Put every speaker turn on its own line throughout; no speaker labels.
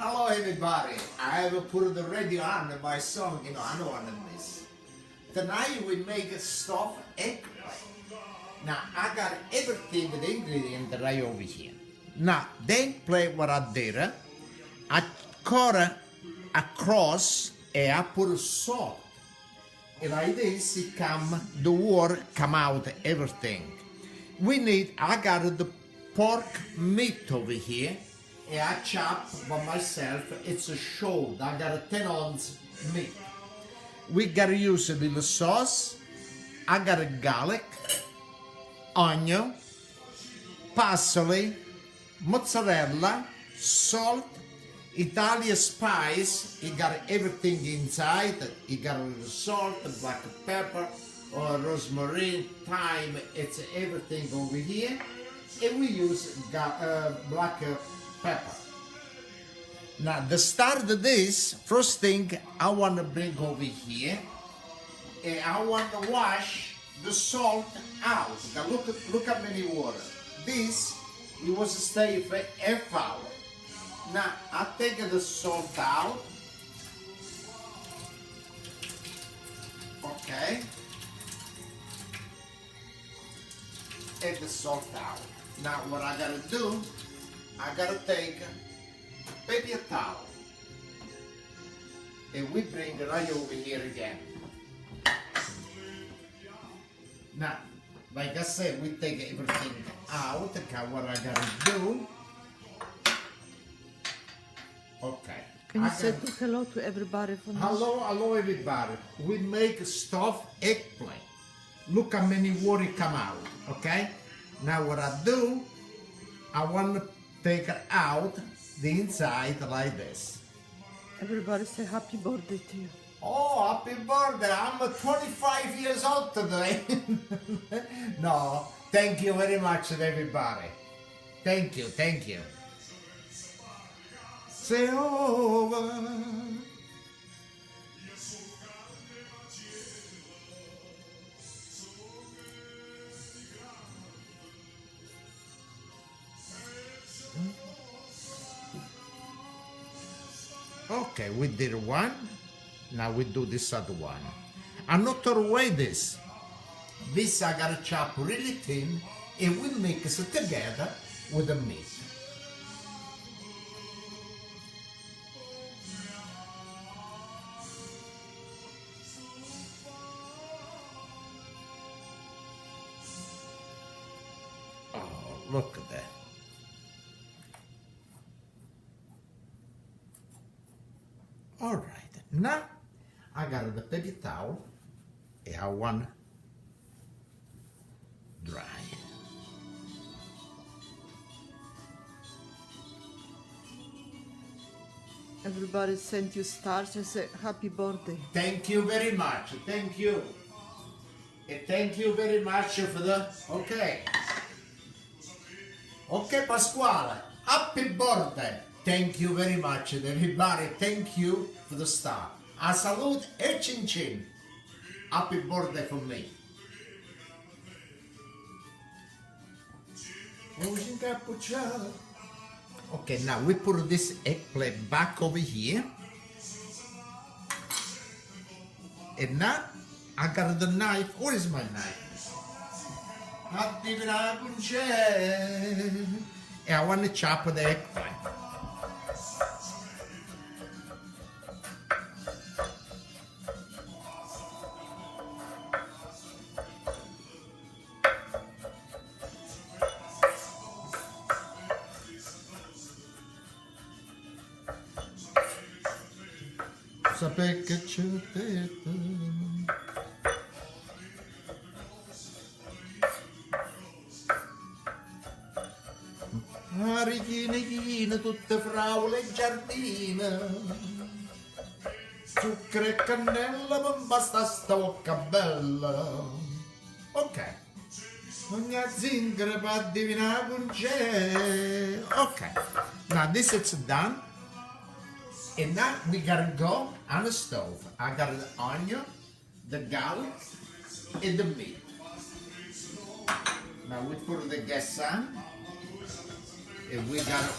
Hello everybody, I have put the radio on my song, I don't want to miss. Tonight we make a stuffed eggplant. Now I got everything, the ingredient right over here. Now the eggplant what I did, I cut across and I put salt. And like this, the water come out, everything. I got the pork meat over here. And I chop by myself, it's a shoulder. I got a 10 ounce meat. We gotta use a little sauce. I got a garlic, onion, parsley, mozzarella, salt, Italian spice. You got everything inside. You got a little salt, black pepper, or rosemary, thyme. It's everything over here. And we use black pepper. Now to start this, first thing I want to bring over here, and I want to wash the salt out. Now look how many water. This it was stay for half hour. Now I take the salt out. Okay. Take the salt out. Now what I gotta do, I gotta take a paper towel and we bring it right over here again. Now, like I said, we take everything out. Okay, what I gotta do. Okay.
Can you say hello to everybody from
Hello everybody. We make stuffed eggplant. Look how many water come out, okay? Now what I do, I want to take it out the inside like this.
Everybody say happy birthday to you.
Oh, happy birthday. I'm 25 years old today. No, thank you very much everybody. Thank you. Say over. Okay, we did one. Now we do this other one. I'm not throw away this. This I gotta chop really thin and we mix it together with the meat. Oh, look at that. All right, now I got the paper towel and I want dry.
Everybody sent you stars and say happy birthday.
Thank you very much. Thank you. And thank you very much for the... Okay. Okay, Pasquale. Happy birthday. Thank you very much, everybody. Thank you for the star. A salute e cin cin. Happy birthday for me. Okay, now we put this eggplant back over here. And now I got the knife. Where is my knife? And I want to chop the eggplant. Sapere che c'è te. Righine, tutte fraule in giardino. Zucchero e cannella, non basta sta bocca bella. Ok. Ogni zingara per addivinare con c'è. Ok. Now this is done. And now we gotta go on the stove. I got the onion, the garlic, and the meat. Now we put the gas on, and we gotta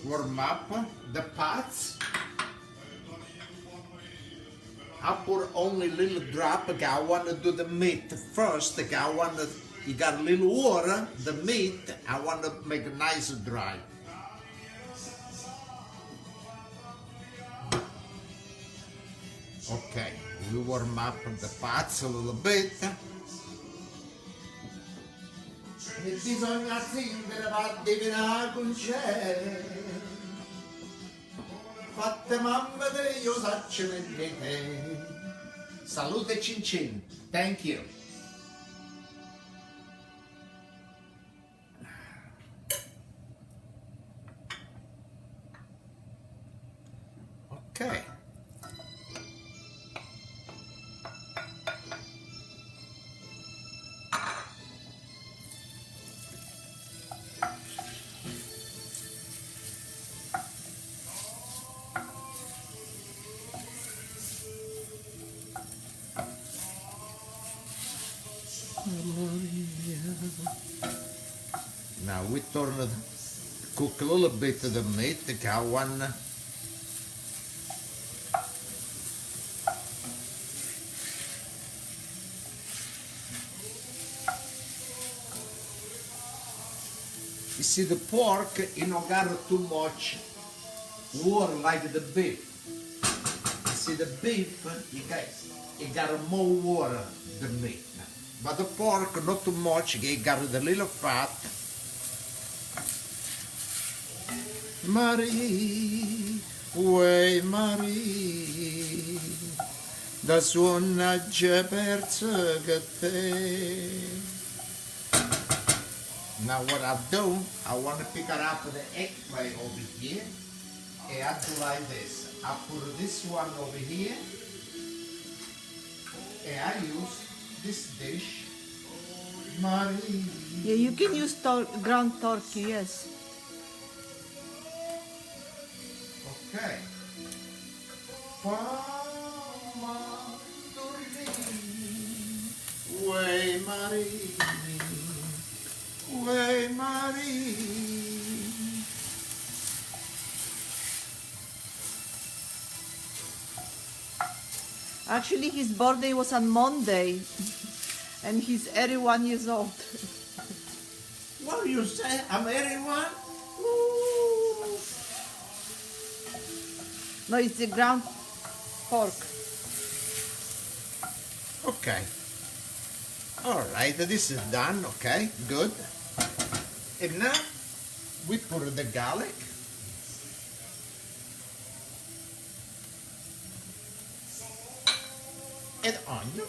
warm up the pots. I put only a little drop, I want to do the meat first. You got a little water, the meat, I want to make it nice and dry. Okay, we warm up the pots a little bit. E bisogna zingare va divina con c'è. Fatte mamma te io saccio di te. Salute cin cin. Thank you. Okay. Now we cook a little bit of the meat, the cow one. You see the pork, you don't got too much water like the beef. You see the beef, you got more water than meat. But the pork, not too much, you got a little fat. Marie, uè Marie, da suonaggia persa che te. Now what I do, I want to pick up the eggplant over here, and I do like this. I put this one over here, and I use this dish, Marie.
Yeah, you can use ground turkey, yes.
Okay. Fama dormir, uè Marie, uè Marie.
Actually, his birthday was on Monday, and he's 81 years old.
What do you say? I'm 81?
No, it's the ground pork.
Okay. All right, this is done. Okay, good. And now we put the garlic. And onion.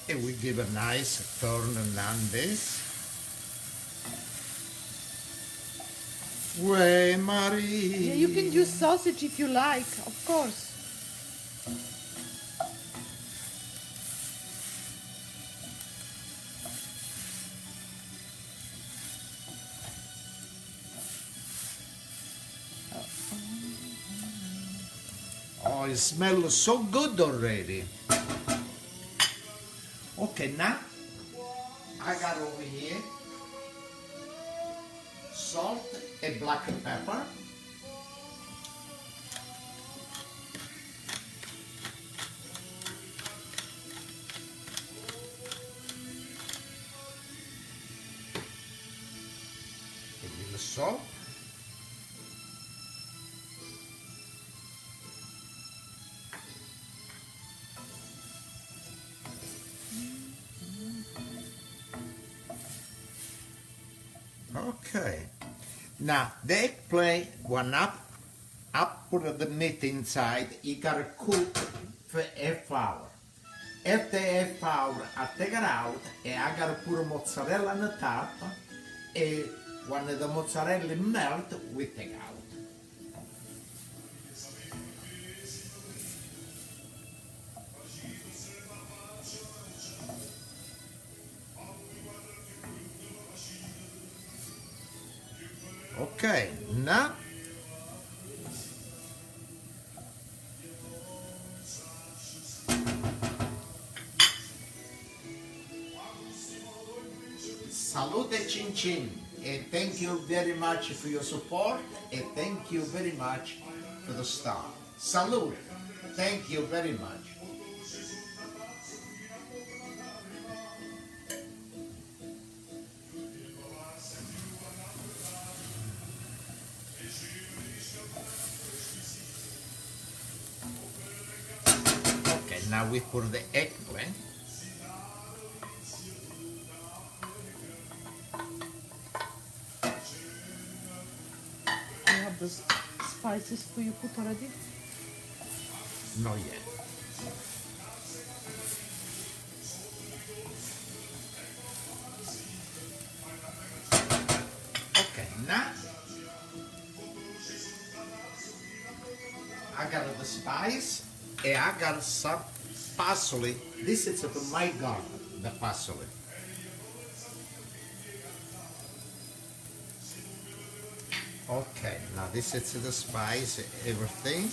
And we give a nice turn on this. Way Marie.
Yeah, you can use sausage if you like, of course.
Oh, it smells so good already. Okay, now I got over here salt and black pepper. A little salt. Okay. Now the eggplant went up. I put the meat inside. You gotta cook for half hour. After half hour, I take it out and I gotta put mozzarella on the top. And when the mozzarella melt, we take out. Okay, now Salute chin chin. And thank you very much for your support. And thank you very much for the star. Salute. Thank you very much. Okay, now we put the eggplant.
You have the spices you put already?
Not yet. Okay, now I got the spice and I got some parsley. This is from my garden, the parsley. Okay, now this is the spice, everything.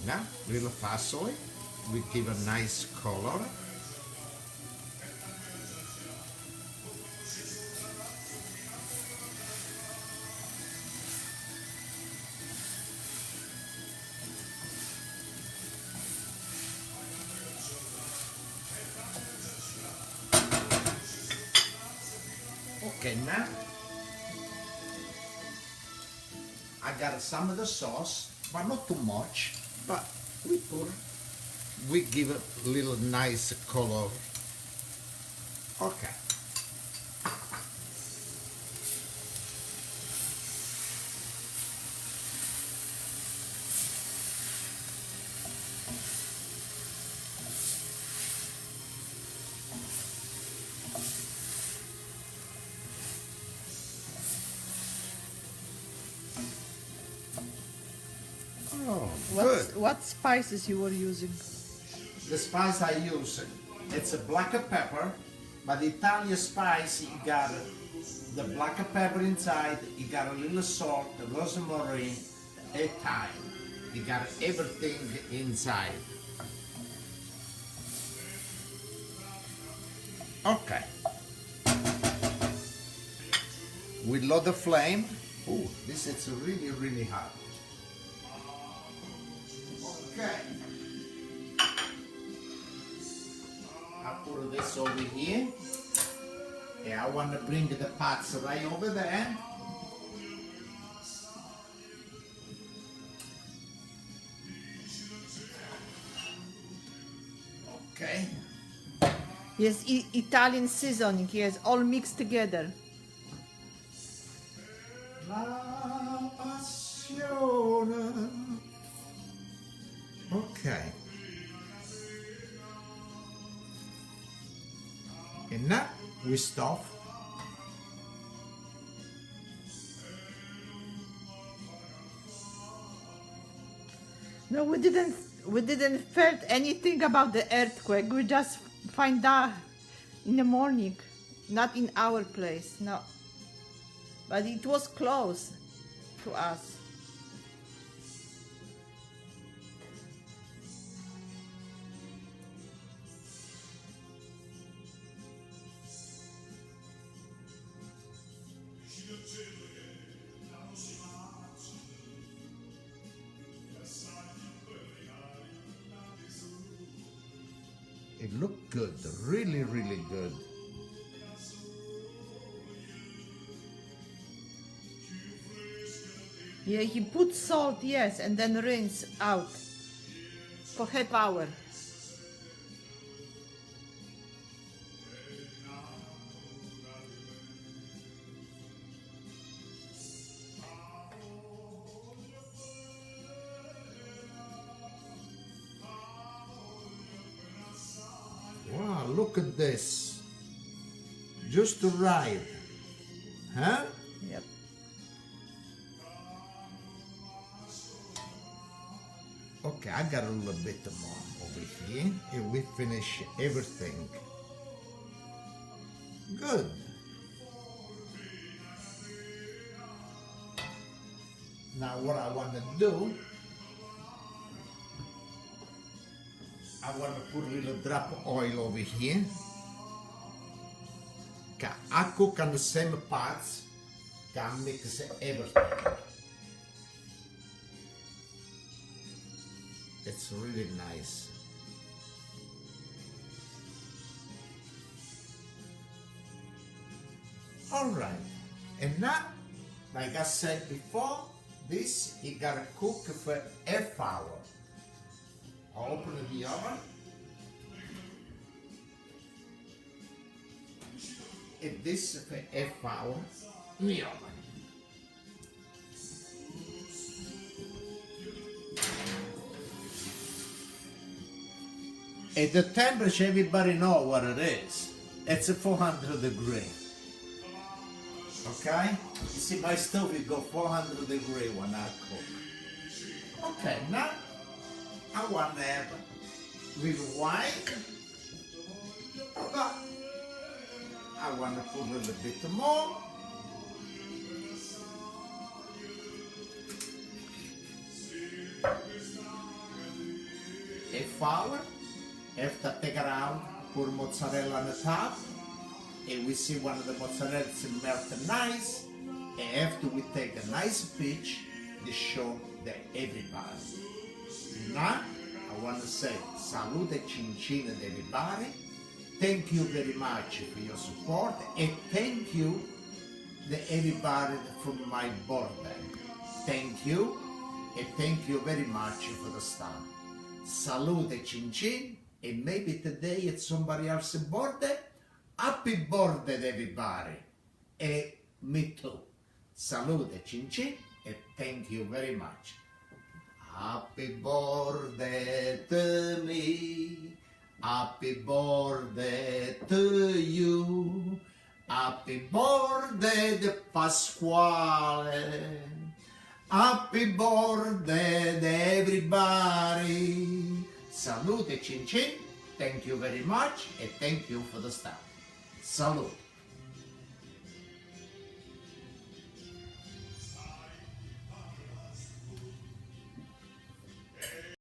Now, little parsley, we give a nice color. Okay, now I got some of the sauce, but not too much. But we give it a little nice color. Okay. Oh, good.
What spices you were using?
The spice I use, it's a black pepper, but the Italian spice, you got the black pepper inside, you got a little salt, rosemary, and thyme. You got everything inside. Okay. We load the flame. Oh, this is really, really hot. Okay. I put this over here. Yeah, I want to bring the pots right over there. Okay.
Yes, Italian seasoning, yes, all mixed together.
La passione. Okay. And now we stop.
No, we didn't felt anything about the earthquake. We just find out in the morning, not in our place, no. But it was close to us.
It looked good, really, really good.
Yeah, he put salt, yes, and then rinse out for half hour.
Wow, look at this. Just right. Huh?
Yep.
Okay, I got a little bit more over here and we finish everything. Good. Now what I want to do, I want to put a little drop of oil over here. I cook on the same parts, I mix everything. It's really nice. Alright, and now, like I said before, this you gotta cook for half hour. I open the oven. And this for half hour in the oven. And the temperature, everybody know what it is. It's a 400 degree. Okay? You see my stove, it go 400 degree when I cook. Okay, now I want to have a little wine. But I want to put a little bit more. Half hour. After take it out, put mozzarella on the top. And we see one of the mozzarella melt nice. And after we take a nice pitch, to show that everybody. Now, I want to say salute e cincin ad everybody. Thank you very much for your support, and thank you to everybody from my birthday. Thank you, and thank you very much for the stuff. Salute e cincin, and maybe today it's somebody else's birthday. Happy birthday, everybody, and me too. Salute e cincin, and thank you very much. Happy birthday to me. Happy birthday to you. Happy birthday to Pasquale. Happy birthday to everybody. Salute e cincin. Thank you very much and thank you for the stuff. Salute.